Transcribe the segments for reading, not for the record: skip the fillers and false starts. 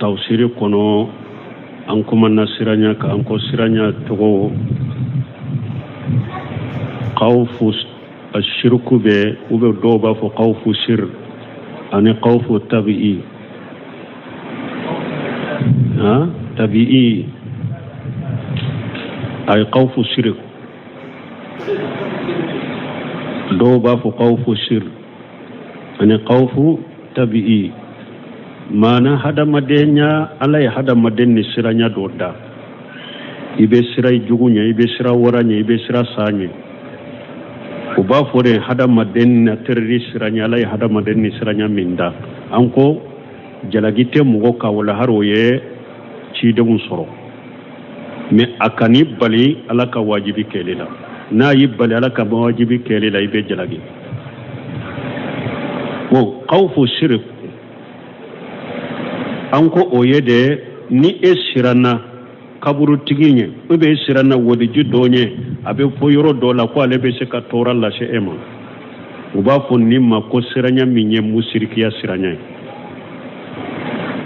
tawsiri kono an kuma nasiranya ka an ko siranya togo khawfu ashirku be ube doba fo khawfu sir ani khawfu tabi'i tabi'i ay khawfu shirk doba fo khawfu sir ani khawfu tabi'i mana hada madenya alay hada madenni siranya doda ibe sirai jugunya ibe sira waranya ibe sira sanye uba fore hada madenna terri siranya alay hada madenni siranya minda anko jalagite mugo ka wala haroye cide mun soro me akani bali alaka wajibi kelela na yibali alaka wajibi kelela ibe jalagi wo khawfu shirk anko oyede ni esirana kaburu tiginye ube esirana wodi judonye abe foyoro dola ko alebe se ka tora la she ema uba fo nimma ko siranya minye musirikiya siranya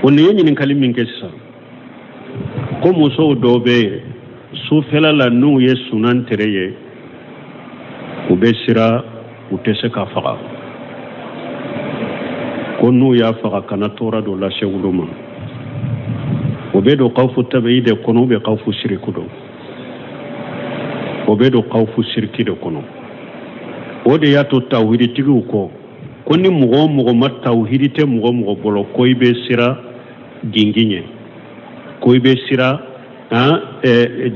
oni yenyi ni kalimin kessa ko muso dobe su felala nu ye sunan tereye ube sira utese ka faga konu ya faga kana tora do la shewuluma obedo khawfu tabiide kono be khawfu shirku do obedo khawfu shirki do kono ode ya to tawhidi tigu ko koni mugo mat tawhidi te mugo bolo koybe sira ginginye koybe sira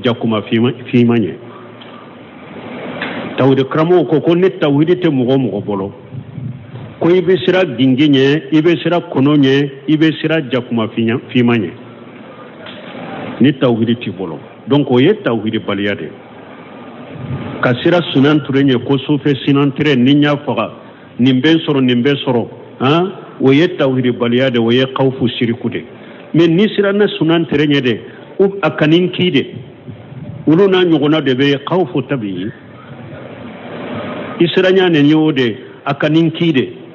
jakuma fimanye tawde kramo ko konni tawhidi te mugo bolo ko ibe sira ginginye ibe sira kononye ibe sira jakuma fimanye ni tawhidi ti bolo donc o ye tawhidi baliyade ka sira sunan turenye ko sufe sinan tire ninya faga nimbe soro o ye tawhidi baliyade o ye khawfu shirkude men ni sira na sunan turenye de akanin kide uluna nyogona de be khawfu tabi isranya ne nyode akanin kide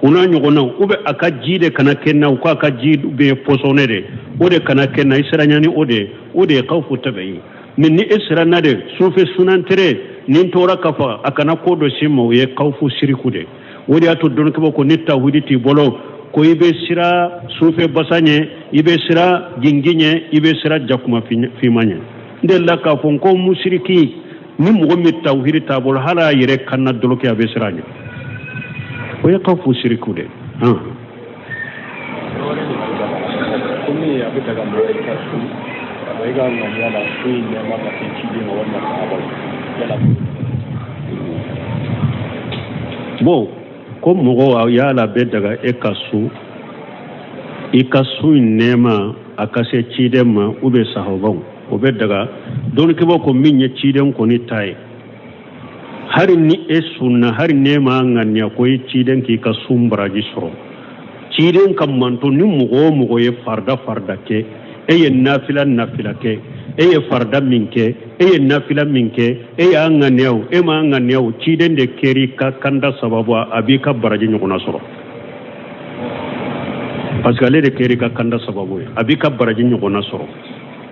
una nyogona ube akajide kana kenna ko akajide be posonede ode kana kenna isranya ni ode khawfu tabi min ni israna de sufe sunan tere nin tora kafa akana kodo simo ye khawfu shirkude wodi ato don ko ni tawhidi ti bolo ko ibe sira sufe basanye ibe sira ginginye ibe sira jakuma fimanye ndella ka fon ko mushriki ni mo mi tawhidi ta bolo hala yire kanna doloke abe siranye o ya khawfu shirkude bo ko mogo ya la be daga ekasu nema akase chidema ube sahabon ube daga don ke ko minye chiden ko ni tai har ni esunna har nema nganya ko chiden ki ka sumbaraji soro chiden kam manto ni mogo ye farda ke eye nafila ke eye farda minke eye nafila minke eye anganew ma anganew chiden de keri ka kanda sababu abika baraji nyukuna soro parce que ale de keri ka kanda sababu abika baraji nyukuna soro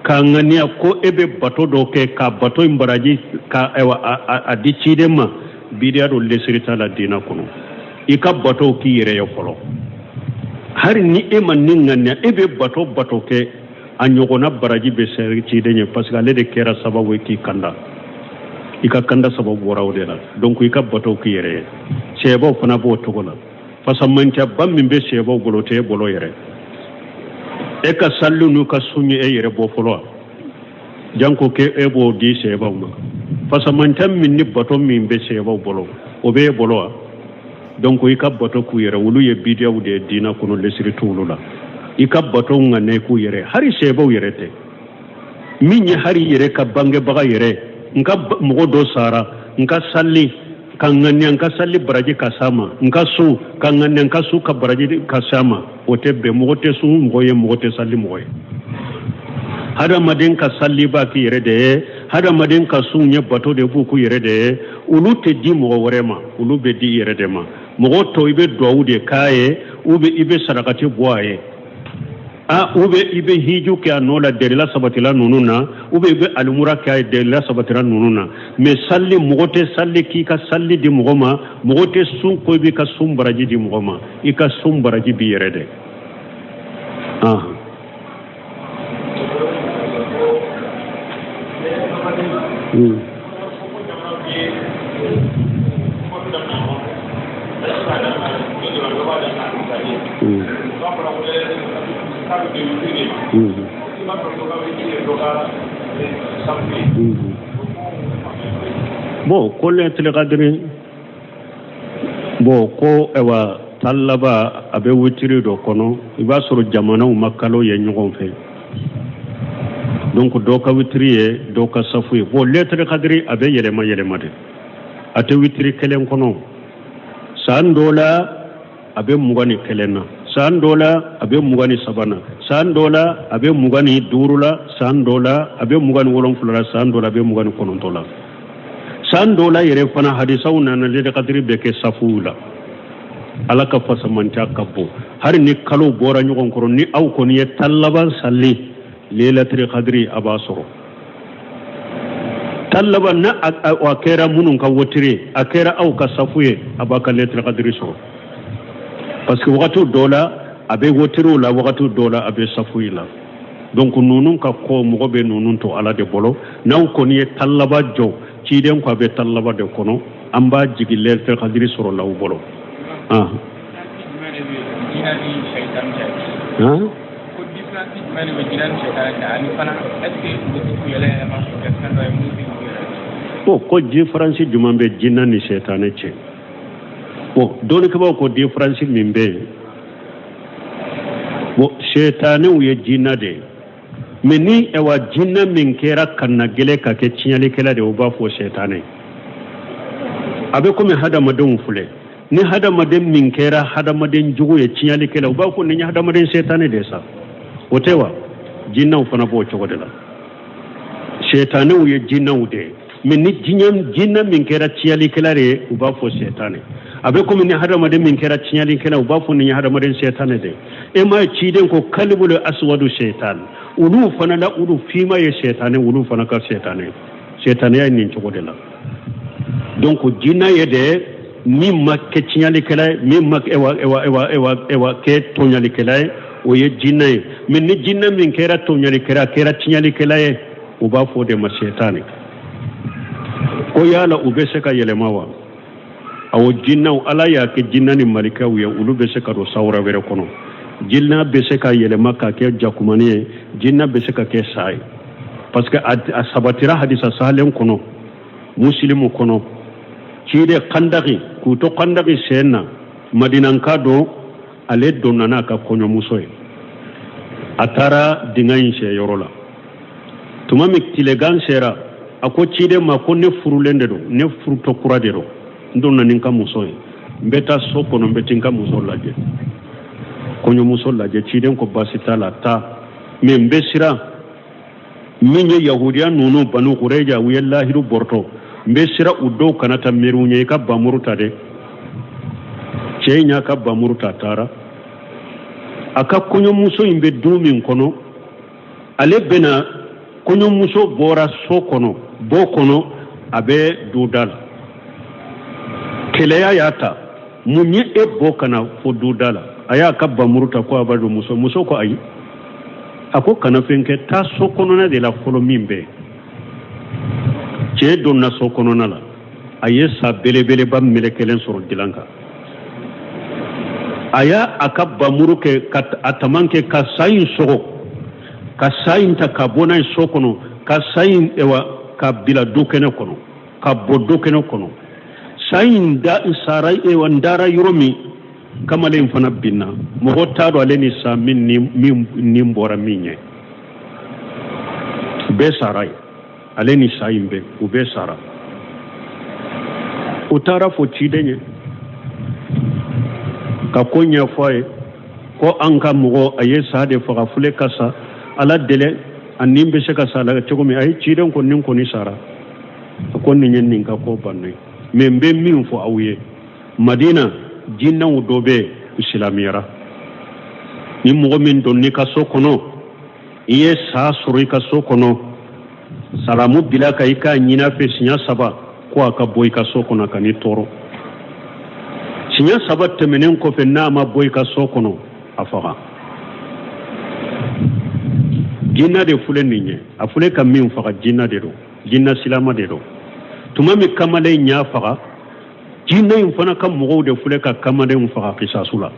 ka angania ko ebe bato do ke ka bato imbaraji ka ewa adi chiden ma bidia do lesirita la dina kono ika bato ki yere yo folo hari ni ema ninganya ebe bato ke anyogona baraji be seri chidenye parce que ale de kera sababu ki kanda ika kanda sababu wara odela donc ika bato ki yere sebo fana bo togola fasamancha bammi be sebo golote bolo yere e ka sallu nu ka sunyi e yere bo folo janko ke ebo di sebo ma fasamancha minni bato min be sebo bolo obe bolo donc ika bato ku yere wulu ye bidia wude dina kono lesiri tulula ika bato ngane ku yere hari sebo yerete minye hari yere ka bange baga yere nka mugo do sara nka salli kanganya nka salli baraji kasama nka su kanganya nka su ka baraji kasama otebe mugo te su mugo te salli mugo hada madin ka salli ba ki yere de hada madin ka su nye bato de bu ku yere de ulu te di mugo warema ulu be di yere de ma mugo to ibe do de kaye ube ibe sarakati boaye ube ibe hiju ke anola derila sabatila nununa ube ibe alumura ke derila sabatila nununa me salli mogote salli ki ka salli di mogoma mogote sun ko ibe ka sun baraji di mogoma ika sun baraji bi yerede bon ko le tele kadri bon ko ewa talaba abe witiri do kono iba soro jamana makalo ye nyogon fe donc do ka witiri ye do ka safu ye bon le tele kadri abe yelema de ate witiri kelen kono san dola abe mugani kelena san dola abe mugani sabana san dola abe mugani durula san dola abe mugani wolon fulara san dola abe mugani konontola san dola yere fana hadisaw nana le kadri beke safula alaka fasamanta kabbo har ni kalo bora nyogon koro ni aw ko ni talaban salli lailatul qadri abasoro talaba na akera munun ka wotire akera aw ka safuye abaka lailatul qadri so parce que wakati dola abe wotiro la wakati dola abe safuye la donc nunun ka ko mo be nunun to ala de bolo naw ko ni talaba jo ci den ko be talaba de kono amba jigi lailatul qadri soro law bolo ko difference juma be jinna ni shaytane ce don ka ba ko difference min be shaytane uye jinna de meni ewa jinna min kera kanna gele ka ke cinyali kala de ba fo shaytane abe ko mi hada madon fule ni hada maden min kera hada maden jugo ya cinyali kala ba ko ni hada maden shaytane de sa wotewa jinna fana bo chogo de la shaytane uye jinna ude min ni jinna min kera cinyali kala re ba fo shaytane abe ko min hada maden min kera cinyali kala ba fo ni hada maden shaytane de e ma ciden ko kalbul aswadu shaytan ulu fana la ulu fima ye shaytane ulu fana ka shaytane ya ni chogo de la donc jinna ye de mi makke cinyali kala mi mak ewa ke tonyali kala o ye jinna ye min ni jinna min kera tonyali kera cinyali kala ye o ba fo de ma shaytane ko yala ube se ka yelemawa awo jinna ala ya ke jinna ni malika ye ulu be se ka do sawra were kono jinna be se ka yelema ka ke jakumani jinna be se ka ke sai parce que a sabatira hadisa salen kono muslimu kono cide kandaki kuto kandaki senna madinanka do ale donnana ka konyo musoy atara dingayin se yorola tuma mi tilegan sera ako cide ma ko ne furulende do ne furuto kurade do ndonna ninka musoy mbeta sokono mbetinka muso laje konyo muso laje cide ko basita la ta me mbesira minye yahudiya nunu banu qurayja wiyallahi ru borto mbesira udo kanata merunye ka bamuruta de chenya ka bamuruta tara aka kunyo muso imbe dumin kono ale bena kunyo muso bora so kono bo kono abe dudal keleya yata munye e bo kana fo dudala aya ka bamuruta ko abado muso ko ayi ako kana fenke ta so kono na de la folo mimbe ce donna so kono na la aye sa belebele ba melekelen soro dilanka aya akabba muruke kat atamanke ka sayin sogo ka sayin ta kabona so kono ka sayin ewa ka bila dukene kono ka bodokene kono sayin da isarai ewa ndara yuromi kamale mfana binna mo hotado aleni sa min ni mbora minye be sarai aleni sa imbe ube sara utara fo cidenye ka konya foye ko anka mugo aye sade fo fule kasa ala dele animbe se kasa la chogomi ay ciden ko nin ko ni sara ko ni nyen nin ka ko banne membe min fo awye madina jinna udobe islamiyara ni mɔgɔ min donni ka so kɔnɔ i ye saa sɔrɔ i ka so kɔnɔ salamu bila ka i k'a ɲini a fɛ siɲɛ 3 ko a ka bɔ i ka so kɔnɔ ka n'i tɔɔrɔ siɲɛ 3 tɛmɛnen kɔfɛ n'a ma bɔ i ka so kɔnɔ a faga jinna de filɛ nin ye a filɛ ka min faga jinna de don jinna silama de don tuma min kamalen y'a faga jinna in fana ka mɔgɔw de filɛ ka kamalen faga kisasu la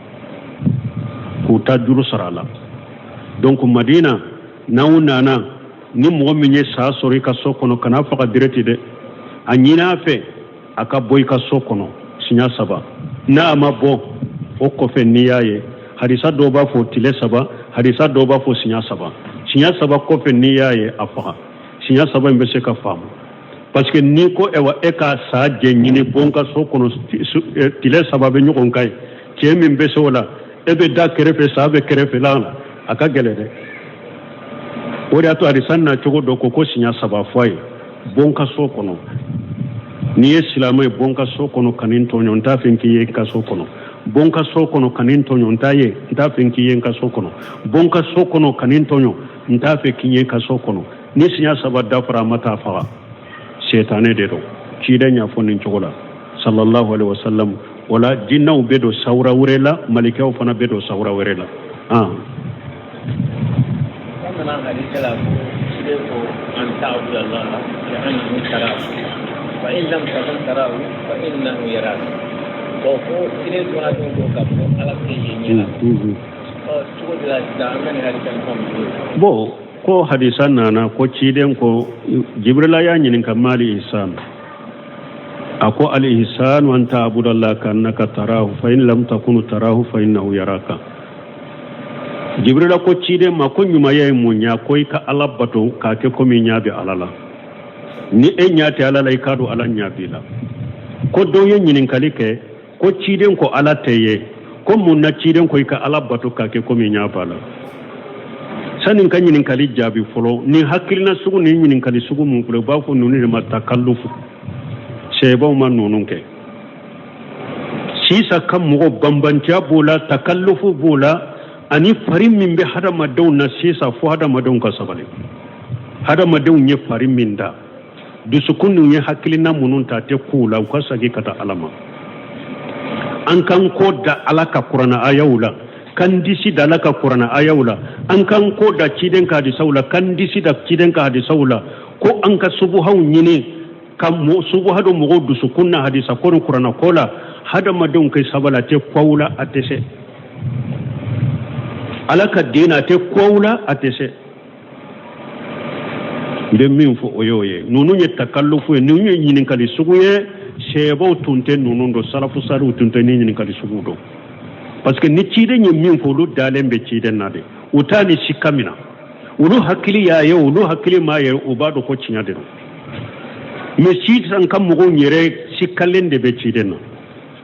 k'u ta juru sara a la donc madina n'aw nana ni mɔgɔ min ye saa sɔrɔ i ka so kɔnɔ kana faga direct dɛ a ɲini a fɛ a ka bɔ i ka so kɔnɔ siɲɛ 3 n'a ma bɔ o kɔfɛ n'i y'a ye hadisa dɔw b'a fɔ tile 3 hadisa dɔw b'a fɔ siɲɛ 3 siɲɛ 3 kɔfɛ n'i y'a ye a faga siɲɛ 3 in bɛ se ka faamu parce que n'i ko e ka saa jɛ ɲini bɔ n ka so kɔnɔ tile 3 bɛ ɲɔgɔn kan ye cɛ min bɛ se o la e bɛ da kɛrɛfɛ saa bɛ kɛrɛfɛla la a ka gɛlɛn dɛ o de y'a to hadisa na cogo dɔ ko siɲɛ 3 fɔ a ye bɔ n ka so kɔnɔ n'i ye silamɛ ye bɔ n ka so kɔnɔ ka nin tɔɲɔ n t'a fɛ k'i ye n ka so kɔnɔ bɔ n ka so kɔnɔ ka nin tɔɲɔ n t'a fɛ k'i ye n ka so kɔnɔ bɔ n ka so kɔnɔ ka nin tɔɲɔ n t'a fɛ k'i ye n ka so kɔnɔ ni siɲɛ 3 dafara a ma taa faga setanɛ de don ciden y'a fɔ nin cogo la sallallahu alaihi wasallam wala jinnaw bɛ don sawura wɛrɛ la malikɛw fana bɛ don sawura wɛrɛ la فإن لم تكن تراه فإنه يراك وفو سيرة وانا تقول كابو على كيجينا تقول لا دعنا نهارك الفم بو ko hadisan nana ko ciden ko jibrila ya nyinin kamali ihsan ako al ihsan wa anta abudallah kannaka tarahu fa in lam takunu tarahu fa innahu yaraka jibrila ko ciden ma ko nyuma yayi munya ko ka alabato ka ke ko mi nyabe alala ni e nyaate alala ka do ala nyabila ko do ye nyinin kalike ko ciden ko ala teye ko mun na ciden ko ka alabato ka ke ko mi nyabala sanin kan ɲinin kali jaabi fɔlɔ ni hakilina sugu ni ɲinin kali sugu mun kule b'a fɔ nunu de ma takallufu sɛbaw ma nunu kɛ sisa ka mɔgɔ banbantiya b'o la takallufu b'o la ani fari min bɛ hadamadenw na sisa fo hadamadenw ka sabali hadamadenw ye fari min da dusukun ye hakilina minnu ta tɛ k'u la u ka sagi ka taa ala ma an kan ko da ala ka kuranna ayaw la kan disi da laka kurana ayawla an kan ko da ciden ka di saula kan disi da ciden ka di saula ko an ka subuhaw nyine kam mo subuhado mo dusu kunna hadisa ko kurana kola hada madon kai sabala te kwawla atese alaka dina te kwawla atese de min fo oyoye nunu nye takallufu nunu nye nyinin kali suguye sebo tunte nunu do salafu saru tunte nyinin kali sugudo parce que ni ciden ye min fo lu dalen be ciden na de utani sikamina ulu hakili ya ye ulu hakili ma ye ubado ko cinya de me cidan kam mo nyere sikalen de be ciden na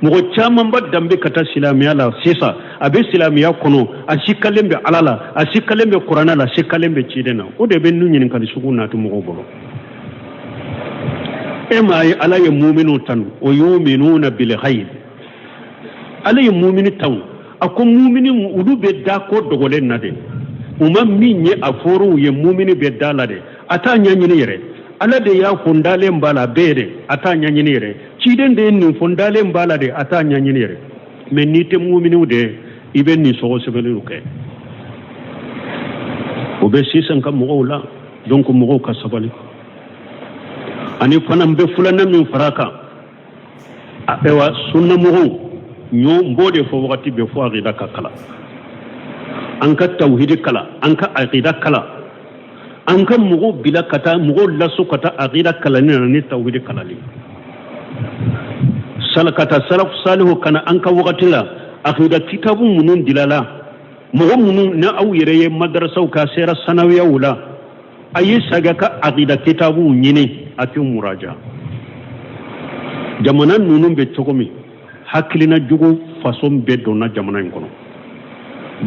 mo chaman ba dambe kata silamiya la sisa abe silamiya kono a sikalen be alala a sikalen be qur'ana la sikalen be ciden na o de be nunyin kan sugu na to mo bolo e ma ye ala ye mu'minu tan o yu'minuna bil ghaib ala ye mu'mini taw ako mu'mini ulu be da ko dogolen na de uma minye aforu ye mu'mini be da la de ata nyanyine yere ala de ya fondale mbala bere ata nyanyine yere ciden de ni fondale mbala de ata nyanyine yere men ni te mu'mini de ibe ni so sebelu ke o be sisan kam mo la donc mo ka sabali ani fanam be fulana min faraka abewa sunna mo nyo mbode fo wakati be fo aqida kala anka tauhid kala anka aqida kala anka mugo bila kata mugo lasu kata aqida kala ni tauhid kala li salakata salaf salihu kana anka wakati la aqida kitabu munun dilala mugo munun na aw yereye madrasa ka sera sanawiya wala ayi saga ka aqida kitabu nyini atu muraja jamana nunun be tokomi hakilina jugu façon be donna jamana in kono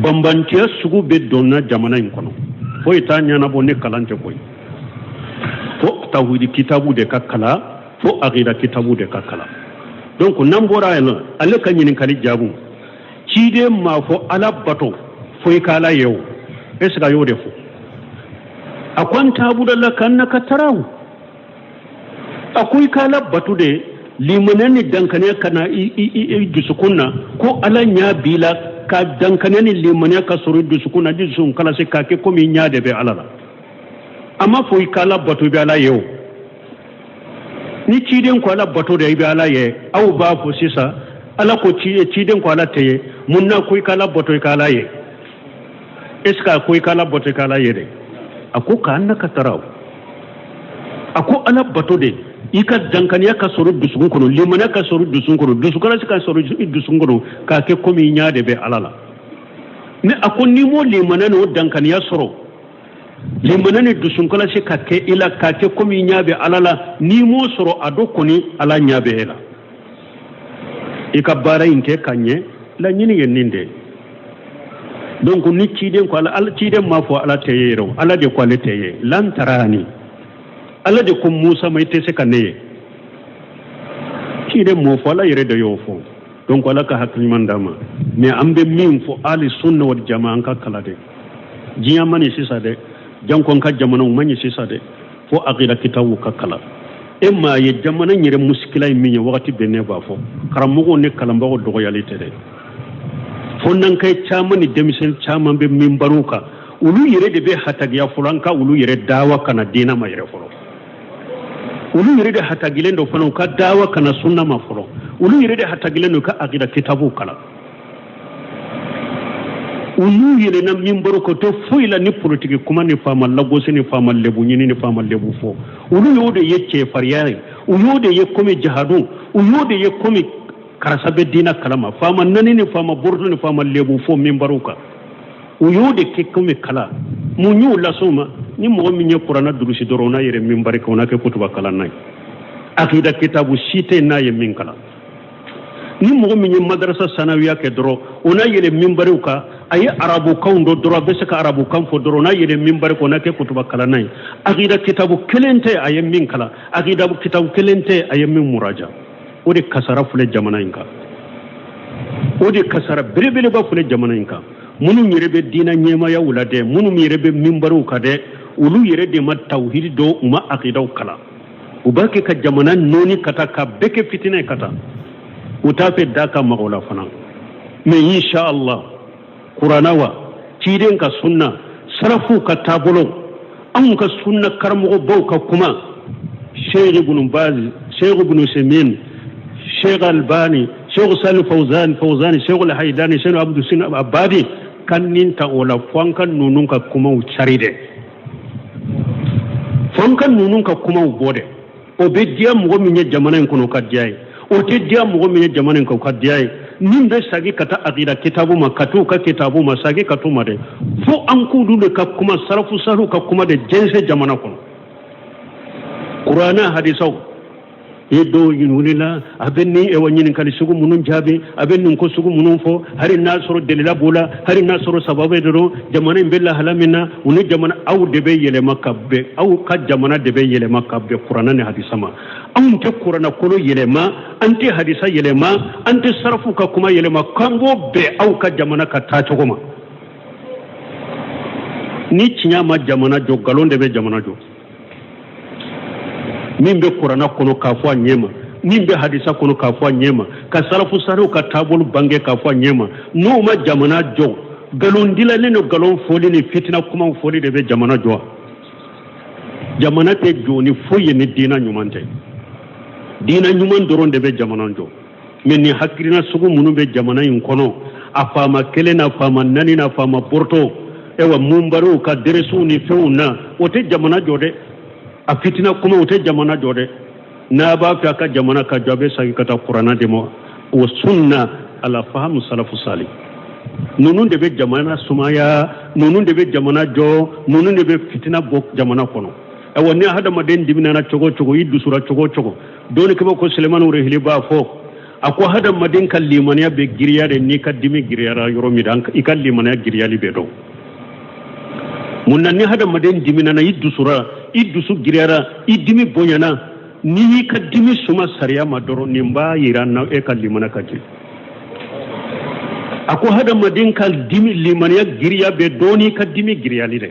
bambantiya sugu be donna jamana in kono fo ita nyana bo ne kalante koy fo tawhid kitabu de kakala fo aqida kitabu de kakala donc nambora ela ale kanyin kali jabu cide ma fo ala bato foi kala yau esga yo defo akwan tabudalla kannaka tarawu akwai kala batude limanani dankane kana dusukunna ko alanya bila ka dankane limane ka suru dusukunna dusun kala se kake komi nyaade be alala amma foi kala batu be ala yau ni ciden ko ala batu de be ala ye aw ba fo sisa ala ko ciden ko ala teye munna koy kala batu kala ye eska koy kala batu kala ye de ako ka annaka taraw ako ala batu de ika dankaniya ka soro dusugun kono limana ka soro dusugun kono dusukala ka soro dusugun kono ka ke komi nyaade be alala ne ako ni mo limana no dankaniya soro limana ne dusunkala se ka ke ila ka ke komi nyaabe alala ni mo soro ado koni ala nyaabe ela ika bara inke kanye la nyini yeninde donc ni ciden ko ala ciden ma fo ala teyero ala de ko ala teye lan tarani ala de ko Musa mai tese kaneye ciden mo fo ala yere de yo fo donc ala ka hakli mandama mais ambe min fo ali sunna wal jamaa ka kala de jiya mani sisa de jankon ka jamana mani sisa de fo aqida kitabu ka kala emma ye jamana nyere muskila min wakati benne ba fo karamugo ne kalambago dogo yalite de fonnan kai chamani demisen chaman be mimbaruka ulu yere de be hatagiya fulanka ulu yere dawa kana dina ma yere folo ulu yere de hatagilendo fano ka dawa kana sunna ma folo ulu yere de hatagilendo ka aqida kitabu kala ulu yere na mimbaruko to foila ni politique kuma ni fama lagosi ni fama lebu nyini ni fama lebu fo ulu yode yecce fariyare uyode ye komi jihadu uyode ye komi karasabe dina kalama fama nani ni fama burdu ni fama lebu fo mimbaruka uyode ke komi kala munyu la soma ni mo mi nye qur'ana durusi dorona yere mimbarika ona ke kutuba kala nay akida kitabu shite na ye min kala ni mo mi nye madrasa sanawiya ke doro ona yele mimbaruka ayi arabu kaundo doro be saka arabu kan fo doro na yele mimbarika ona ke kutuba kala nay akida kitabu kelente aye min kala akida kitabu kelente aye min muraja odi kasara fule jamana inka odi kasara birebele ba fule jamana inka munu mirebe dina nyema ya ulade munu mirebe mimbaru kade ulu yere de ma tauhid do ma aqida kala ubake ka jamana noni kata ka beke fitine kata utafe daka magola fana me insha Allah qur'ana wa ciden ka sunna sarafu ka tabolo an ka sunna karmo bauka kuma sheikh ibn baz sheikh ibn semin sheikh albani sheikh salih fawzan sheikh al-haidani sheikh abdul sin abadi kanninta ola fonkan nunun ka kuma ucaride fonkan nunun ka kuma ubode o be dia mo minye jamana kono kadiyai o te dia mo minye jamana ko kadiyai nimbe sagi kata aqida kitabu makatu ka kitabu masagi katuma de fo an kudu de ka kuma sarafu saru ka kuma de jense jamana kono qur'ana hadisau yedo yinulila abenni e wanyini kali sugu munun jabe abenni ko sugu munun fo hari nasoro delila bula hari nasoro sababe doro jamana bella halamina uni jamana aw debe yele makabbe aw ka jamana debe yele makabbe qur'ana ne hadisama ante qur'ana kolo yele ma ante hadisa yele ma ante sarfu ka kuma yele ma kango be aw ka jamana ka tato goma ni cinyama jamana jo galonde be jamana jo mimbe qur'ana kono kafwa nyema mimbe hadisa kono kafwa nyema ka salafu saru ka tabul bange kafwa nyema no ma jamana jo galon dila neno galon foli ni fitina kuma foli de be jamana jo jamana te jo ni foye ni dina nyumante dina nyuman doron de be jamana jo men ni hakirina sugu munu be jamana yin kono afama kelena afama nani na afama porto ewa mumbaru ka deresu ni feuna ote jamana jo de a fitina kuma wote jamana jode na ba fi aka jamana ka jobe sagi kata qur'ana demo wa sunna ala fahmu salafu salih nunun de be jamana sumaya nunun de be jamana jo nunun de be fitina bok jamana kono e woni hada maden dimina na chogo chogo yiddu sura chogo chogo doni ke ko suleiman wure hili ba fo ako hada maden kallimaniya be giriya de ni kadimi giriya yoro mi dan ikallimaniya giriya li be do munna ni hada maden dimina na yiddu sura iddu su girera idimi bonyana ni ka dimi suma sariya madoro nimba yiranna e kallimana kaji ako hada madin kal dimi limaniya giriya be doni ka dimi giriya lire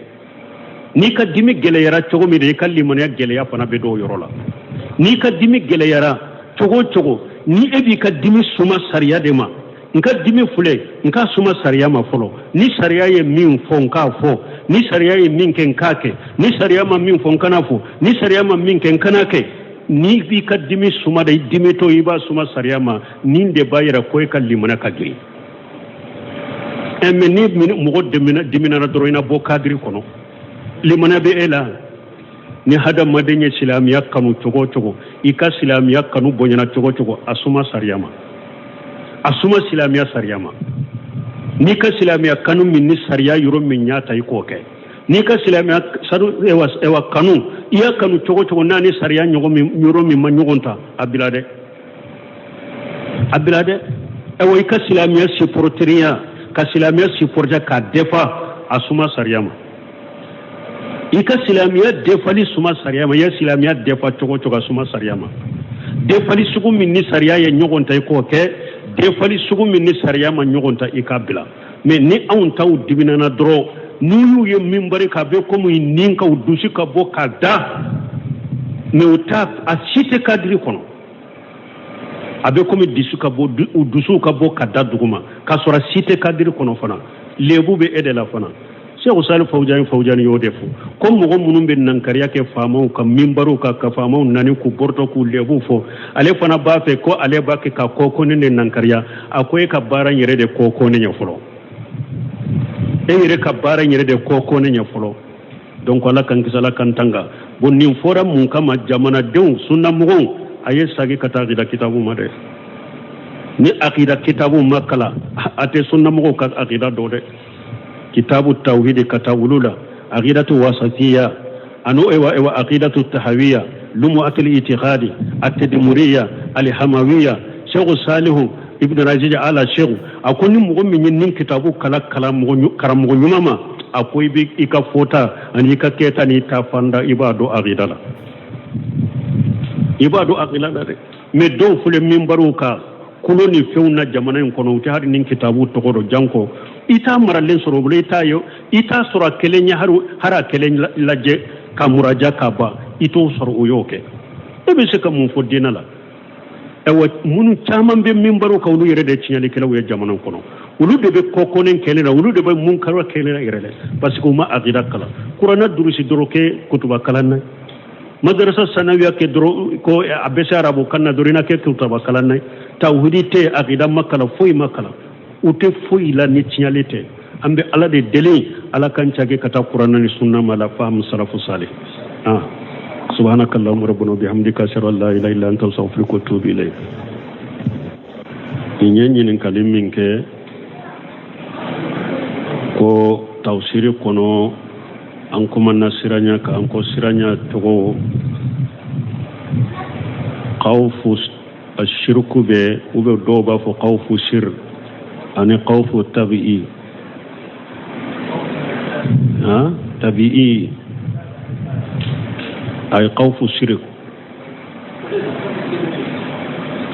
ni ka dimi gele yara chogo mi de kal limaniya gele ya pana be do yorola ni ka dimi gele yara chogo ni ebi ka dimi suma sariya de ma nka dimi fule nka suma sariya ma folo ni sariya ye min fo nka fo ni sariya ye min ken kake ni sariya ma min fo kana fo ni sariya ma min ken kana ke ni bi ka dimi suma da dimi to iba suma sariya ma ni de bayira ko ka limana ka giri emme ni mo dimina na doroina bo kadri kono limana be ela ni hada madenye islamiya kanu chogo ika islamiya kanu bonyana chogo asuma sariyama asuma islamiya sariyama ni ka islamiya kanu minni sariya yuro min nyata ikoke ni ka islamiya sadu ewa kanu iya kanu chogo nani sariya nyogo mi yuro min manyogonta abilade ewa ika islamiya supporteriya ka islamiya supporta ka defa asuma sariyama ika silamiya defali suma sariyama ya silamiya defa chogo suma sariyama defali sugu minni sariya ye nyogonta iko ke defali sugu minni sariyama nyogonta ikabila me ni awun taw dibinana dro nuyu ye mimbari ka be ko mu ninka udusi ka bo kada me uta asite kadri kono abe ko mi disu ka bo udusu ka bo kada duguma ka sora site kadri kono fana lebu be edela fana Cheikh Salih Fawjani yo defu comme mo munum be nankariya ke famaw ka mimbaru ka famaw nani ku porto ku lebu fo ale fana ba fe ko ale ba ke ka koko ne nankariya akoy ka baran yere de koko ne nyafolo yere ka baran yere de koko ne nyafolo donc ala kan kisala kan tanga bonni fora mun kama jamana dew sunna mo aye sagi kata gida kitabu made ni aqida kitabu makala ate sunna mo ka aqida do de كتاب التوحيد كتاولولا عقيدة وسطية أنو إيوا عقيدة التحوية لمعة الاعتقاد التدمرية الحموية شيخ صالح ابن رجل على شيخ أكون مؤمن من كتابه كلام مغنيما أكوي بك إكا فوتا أن إكا كيتا نيتا فاندا إبادو عقيدة مدو فل منبروكا kuloni fewna jamana en kono wuti har nin kitabu to godo janko ita maralen soro bule ita yo ita sura kelenya hara kelenya laje kamuraja kaba ito soro uyoke ebe se kam fo dinala ewa munu chaman be minbaro ka wulu yere de cinyali kala wuya jamana kono wulu de be kokonen kelena wulu de be munkaro kelena irele parce que ma aqida kala qur'ana durusi doroke kutuba kala na madrasa sanawiya ke doro ko abese arabu kanna dorina ke kutuba kala na tawhidi te aqida makala foy makala ute foy la nitialite ambe ala de dele ala kan ciage kata qur'ana ni sunna mala faham salafu salih subhanakallahumma rabbana bihamdika ashhadu an la ilaha illa anta astaghfiruka wa atubu ilayk nyenyi nin kalimin ke ko tawsiri kono an kuma nasiranya ka an ko siranya to khawfu الشرك به وبدوبا فقوف سر أنا قوف تبيئي تبيئي أي قوف الشرك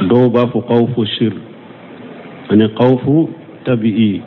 دوبا فقوف سر أنا قوف تبيئي